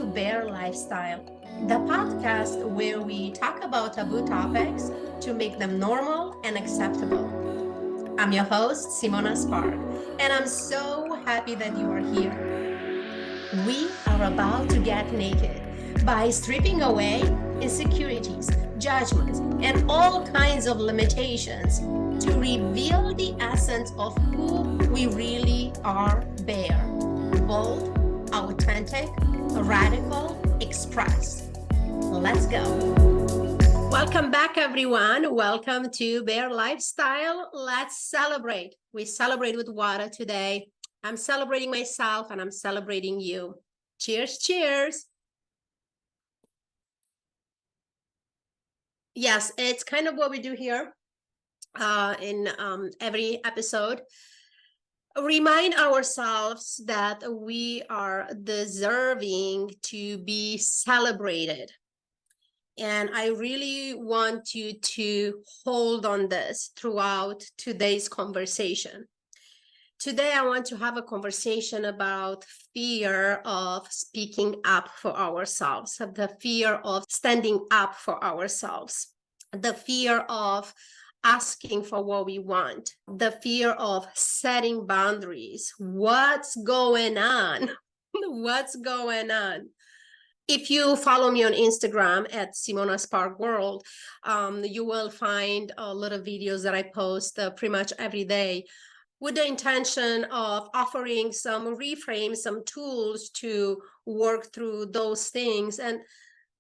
to Bear Lifestyle, the podcast where we talk about taboo topics to make them normal and acceptable. I'm your host, Simona Spark, and I'm so happy that you are here. We are about to get naked by stripping away insecurities, judgments, and all kinds of limitations to reveal the essence of who we really are, Bear. Bold, authentic, radical, express. Let's go. Welcome back, everyone. Welcome to Bear Lifestyle. Let's celebrate. We celebrate with water today. I'm celebrating myself and I'm celebrating you. Cheers, cheers. Yes, it's kind of what we do here in every episode. Remind ourselves that we are deserving to be celebrated. And I really want you to hold on this throughout today's conversation. Today, I want to have a conversation about fear of speaking up for ourselves, the fear of standing up for ourselves, the fear of asking for what we want, the fear of setting boundaries. What's going on? What's going on? If you follow me on Instagram at Simona Spark World, you will find little videos that I post pretty much every day with the intention of offering some reframes, some tools to work through those things. And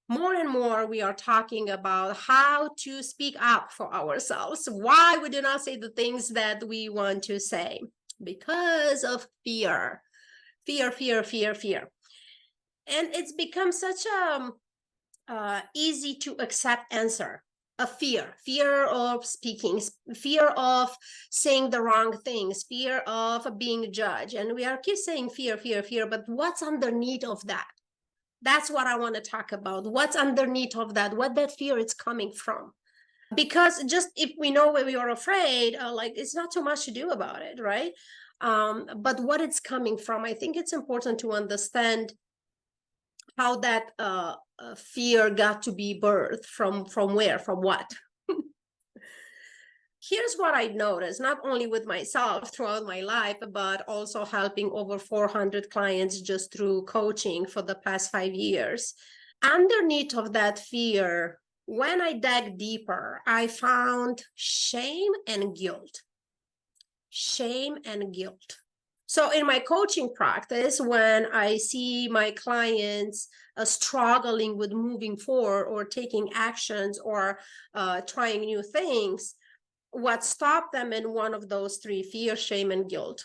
more, we are talking about how to speak up for ourselves. Why we do not say the things that we want to say? Because of fear. Fear. And it's become such a easy to accept answer. A fear of speaking, fear of saying the wrong things, fear of being judged. And we are keep saying fear, but what's underneath of that? That's what I want to talk about. What's underneath of that? What that fear is coming from? Because just if we know where we are afraid, it's not too much to do about it, right? But what it's coming from, I think it's important to understand how that fear got to be birthed from where, from what. Here's what I noticed, not only with myself throughout my life, but also helping over 400 clients just through coaching for the past 5 years. Underneath of that fear, when I dug deeper, I found shame and guilt. Shame and guilt. So in my coaching practice, when I see my clients struggling with moving forward or taking actions or trying new things, what stopped them in one of those three: fear, shame, and guilt.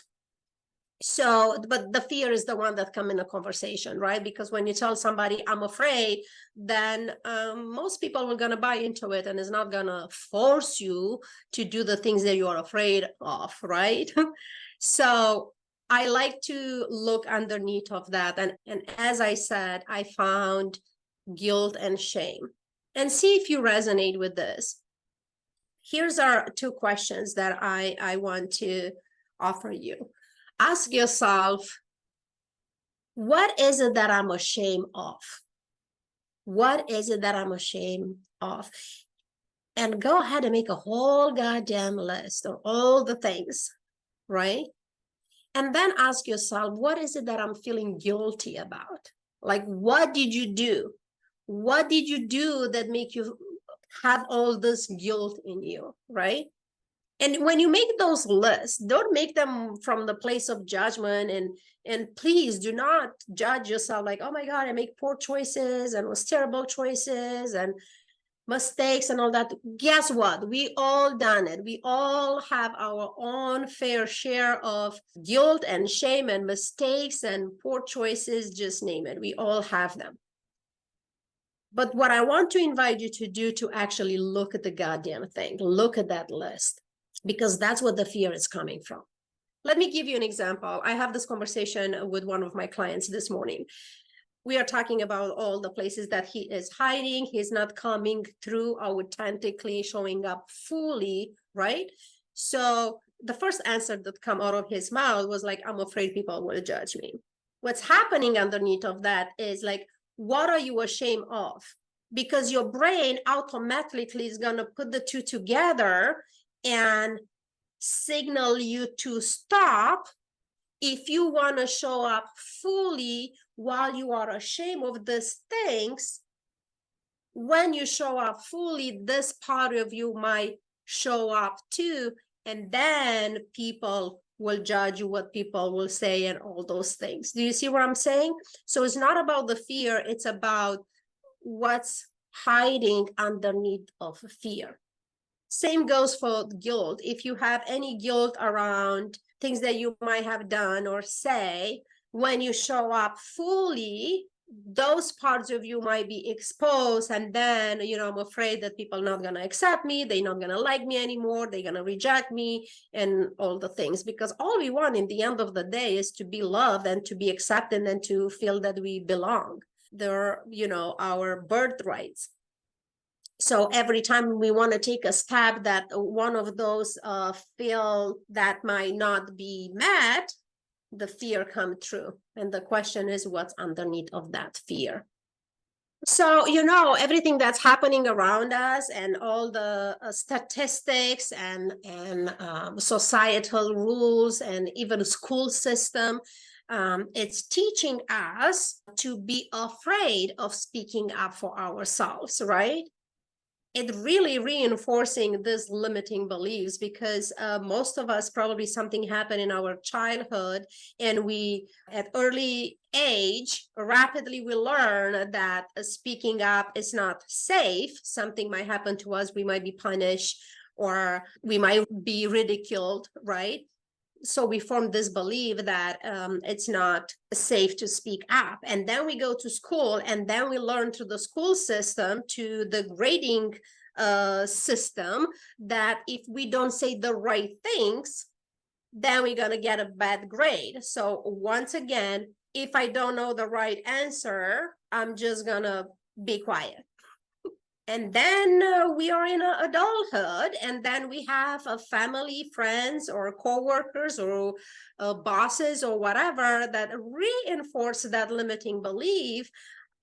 So, but the fear is the one that come in a conversation, right? Because when you tell somebody I'm afraid, then most people are going to buy into it and is not going to force you to do the things that you're afraid of, right? So I like to look underneath of that. And as I said, I found guilt and shame. And see if you resonate with this. Here's our two questions that I want to offer you. Ask yourself, what is it that I'm ashamed of? What is it that I'm ashamed of? And go ahead and make a whole goddamn list of all the things, right? And then ask yourself, what is it that I'm feeling guilty about? Like, what did you do? What did you do that make you have all this guilt in you, right? And when you make those lists, don't make them from the place of judgment, and please do not judge yourself like, oh my God, I make poor choices and was terrible choices and mistakes and all that. Guess what? We all done it. We all have our own fair share of guilt and shame and mistakes and poor choices, just name it. We all have them. But what I want to invite you to do to actually look at the goddamn thing, look at that list, because that's what the fear is coming from. Let me give you an example. I have this conversation with one of my clients this morning. We are talking about all the places that he is hiding. He's not coming through authentically, showing up fully, right? So the first answer that come out of his mouth was like, I'm afraid people will judge me. What's happening underneath of that is like, What are you ashamed of? Because your brain automatically is going to put the two together and signal you to stop if you want to show up fully while you are ashamed of these things. When you show up fully, this part of you might show up too, and then people will judge you, what people will say, and all those things. Do you see what I'm saying? So it's not about the fear, it's about what's hiding underneath of fear. Same goes for guilt. If you have any guilt around things that you might have done or say, when you show up fully, those parts of you might be exposed, and then, I'm afraid that people are not going to accept me, they're not going to like me anymore, they're going to reject me, and all the things. Because all we want in the end of the day is to be loved and to be accepted and to feel that we belong. They're, our birthrights. So every time we want to take a step that one of those feel that might not be met, the fear come true. And the question is, what's underneath of that fear? So, everything that's happening around us and all the statistics and societal rules and even school system, it's teaching us to be afraid of speaking up for ourselves, right? It really reinforcing these limiting beliefs, because most of us, probably something happened in our childhood, and we at early age rapidly we learn that speaking up is not safe. Something might happen to us, we might be punished, or we might be ridiculed, right? So we form this belief that it's not safe to speak up. And then we go to school, and then we learn through the school system, to the grading system, that if we don't say the right things, then we're going to get a bad grade. So once again, if I don't know the right answer, I'm just going to be quiet. And then we are in adulthood, and then we have a family, friends, or coworkers, or bosses, or whatever, that reinforce that limiting belief.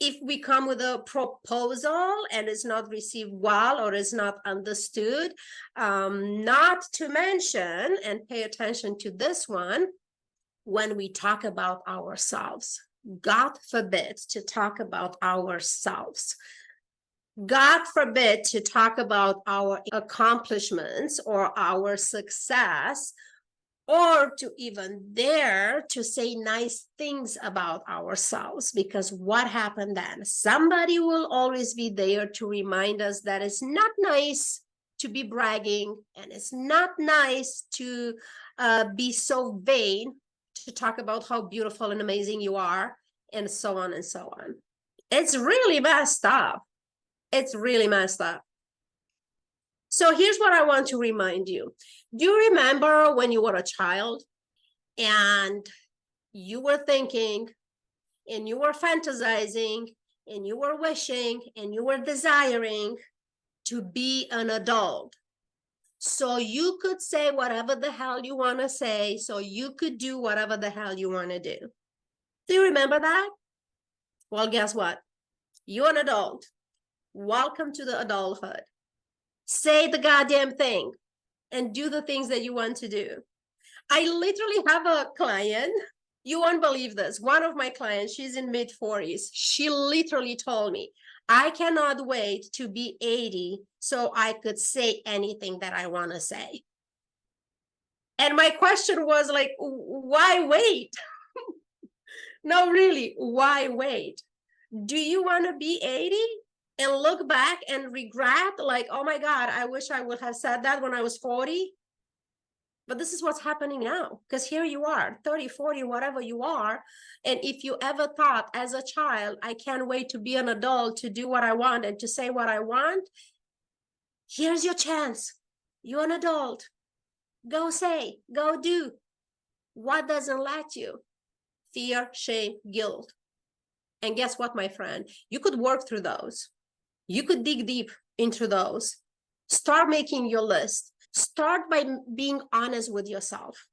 If we come with a proposal and it's not received well, or is not understood, not to mention, and pay attention to this one, when we talk about ourselves. God forbid to talk about ourselves. God forbid to talk about our accomplishments or our success, or to even dare to say nice things about ourselves. Because what happened then? Somebody will always be there to remind us that it's not nice to be bragging, and it's not nice to be so vain, to talk about how beautiful and amazing you are, and so on and so on. It's really messed up. It's really messed up. So here's what I want to remind you. Do you remember when you were a child and you were thinking, and you were fantasizing, and you were wishing, and you were desiring to be an adult, so you could say whatever the hell you want to say, so you could do whatever the hell you want to do? Do you remember that? Well, guess what? You're an adult. Welcome to the adulthood. Say the goddamn thing and do the things that you want to do. I literally have a client, you won't believe this. One of my clients, she's in mid-40s. She literally told me, I cannot wait to be 80 so I could say anything that I want to say. And my question was like, why wait? No, really, why wait? Do you want to be 80 and look back and regret, like, oh my God, I wish I would have said that when I was 40? But this is what's happening now, because here you are, 30, 40, whatever you are. And if you ever thought as a child, I can't wait to be an adult, to do what I want and to say what I want, here's your chance. You're an adult. Go say, go do. What doesn't let you? Fear, shame, guilt. And guess what, my friend? You could work through those. You could dig deep into those. Start making your list. Start by being honest with yourself.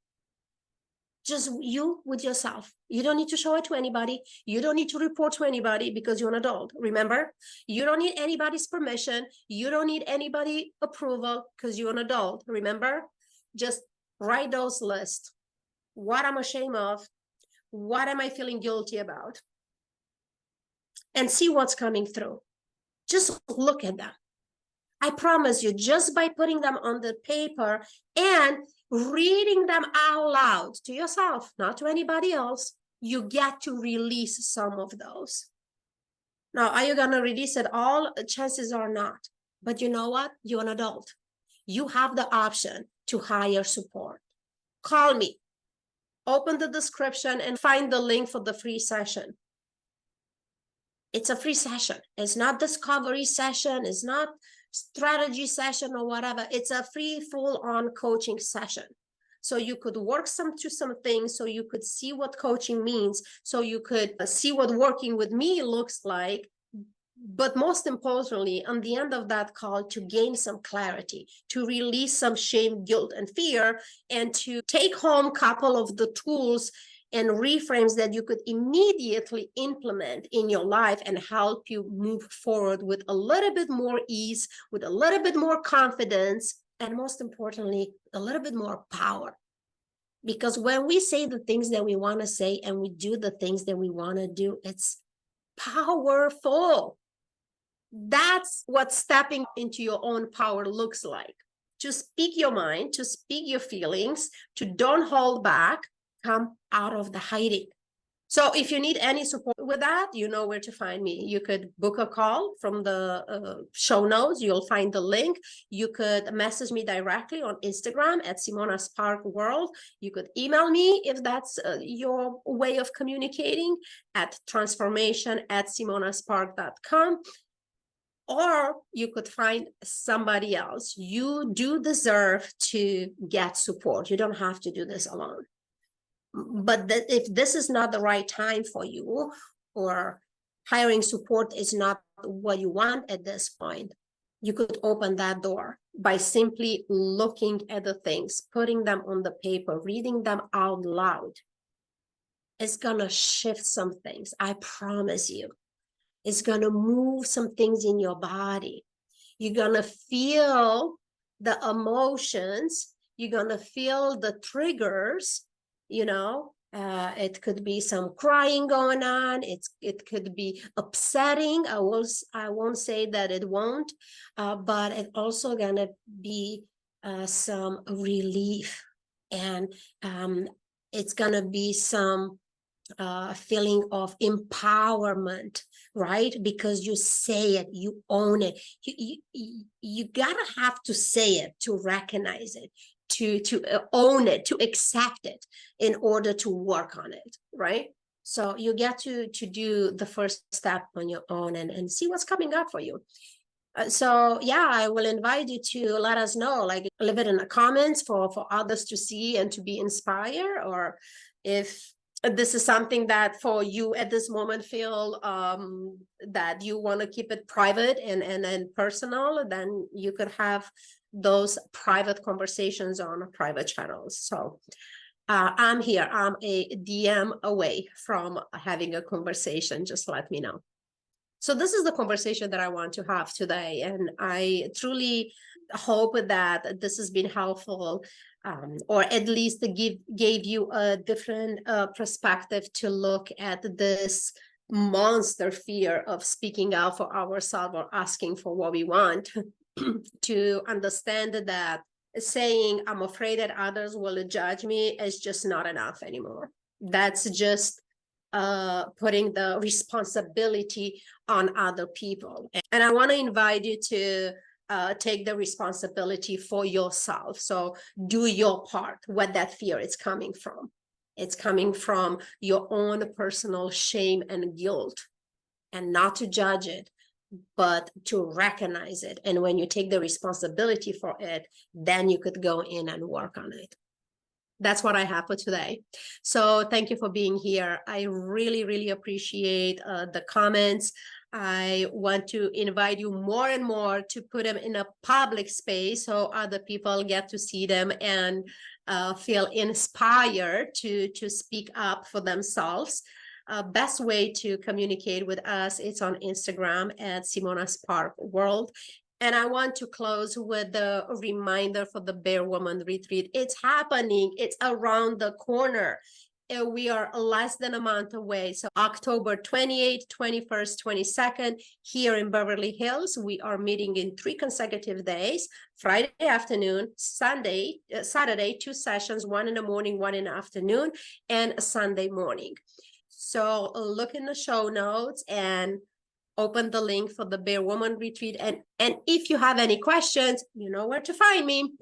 Just you with yourself. You don't need to show it to anybody. You don't need to report to anybody because you're an adult. Remember, you don't need anybody's permission. You don't need anybody approval because you're an adult. Remember, just write those lists. What I'm ashamed of. What am I feeling guilty about? And see what's coming through. Just look at them. I promise you, just by putting them on the paper and reading them out loud to yourself, not to anybody else, you get to release some of those. Now, are you going to release it all? Chances are not. But you know what? You're an adult. You have the option to hire support. Call me. Open the description and find the link for the free session. It's a free session. It's not discovery session. It's not strategy session or whatever. It's a free full-on coaching session. So you could work through some things, so you could see what coaching means, so you could see what working with me looks like. But most importantly, on the end of that call, to gain some clarity, to release some shame, guilt, and fear, and to take home a couple of the tools and reframes that you could immediately implement in your life and help you move forward with a little bit more ease, with a little bit more confidence, and most importantly, a little bit more power. Because when we say the things that we want to say and we do the things that we want to do, it's powerful. That's what stepping into your own power looks like. To speak your mind, to speak your feelings, to don't hold back, come out of the hiding. So if you need any support with that, you know where to find me. You could book a call from the show notes. You'll find the link. You could message me directly on Instagram at Simona Spark World. You could email me if that's your way of communicating at transformation@simonaspark.com. Or you could find somebody else. You do deserve to get support. You don't have to do this alone. But if this is not the right time for you, or hiring support is not what you want at this point, you could open that door by simply looking at the things, putting them on the paper, reading them out loud. It's going to shift some things. I promise you. It's going to move some things in your body. You're going to feel the emotions. You're going to feel the triggers. It could be some crying going on. It could be upsetting. I won't say that it won't, but it's also going to be some relief. And it's going to be some feeling of empowerment, right? Because you say it, you own it. You gotta have to say it to recognize it, to own it, to accept it in order to work on it, right? So you get to do the first step on your own and see what's coming up for you. So yeah, I will invite you to let us know, like leave it in the comments for others to see and to be inspired, or if this is something that for you at this moment feel that you want to keep it private and personal, then you could have those private conversations on private channels. So I'm here. I'm a DM away from having a conversation. Just let me know. So this is the conversation that I want to have today. And I truly hope that this has been helpful, or at least gave you a different perspective to look at this monster fear of speaking out for ourselves or asking for what we want. To understand that saying I'm afraid that others will judge me is just not enough anymore. That's just putting the responsibility on other people. And I want to invite you to take the responsibility for yourself. So do your part, what that fear is coming from. It's coming from your own personal shame and guilt, and not to judge it, but to recognize it. And when you take the responsibility for it, then you could go in and work on it. That's what I have for today. So thank you for being here. I really, really appreciate the comments. I want to invite you more and more to put them in a public space so other people get to see them and feel inspired to speak up for themselves, best way to communicate with us is on Instagram at Simona Spark World. And I want to close with a reminder for the Bear Woman Retreat. It's happening. It's around the corner. We are less than a month away. So October 28th, 21st, 22nd, here in Beverly Hills, we are meeting in 3 consecutive days, Friday afternoon, Saturday, 2 sessions, 1 in the morning, 1 in the afternoon, and a Sunday morning. So look in the show notes and open the link for the Bear Woman Retreat. And if you have any questions, you know where to find me.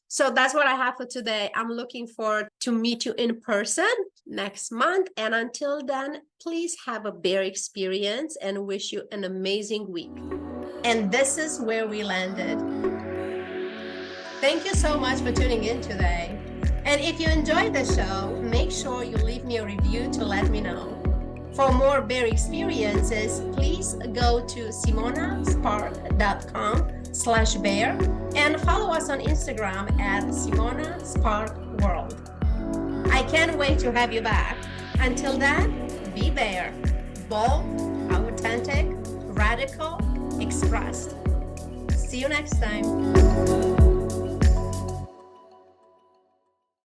So that's what I have for today. I'm looking forward to meet you in person next month. And until then, please have a bear experience and wish you an amazing week. And this is where we landed. Thank you so much for tuning in today. And if you enjoyed the show, make sure you leave me a review to let me know. For more bear experiences, please go to simonaspark.com/bear and follow us on Instagram at Simona Spark World. I can't wait to have you back. Until then, be bear, bold, authentic, radical, expressed. See you next time.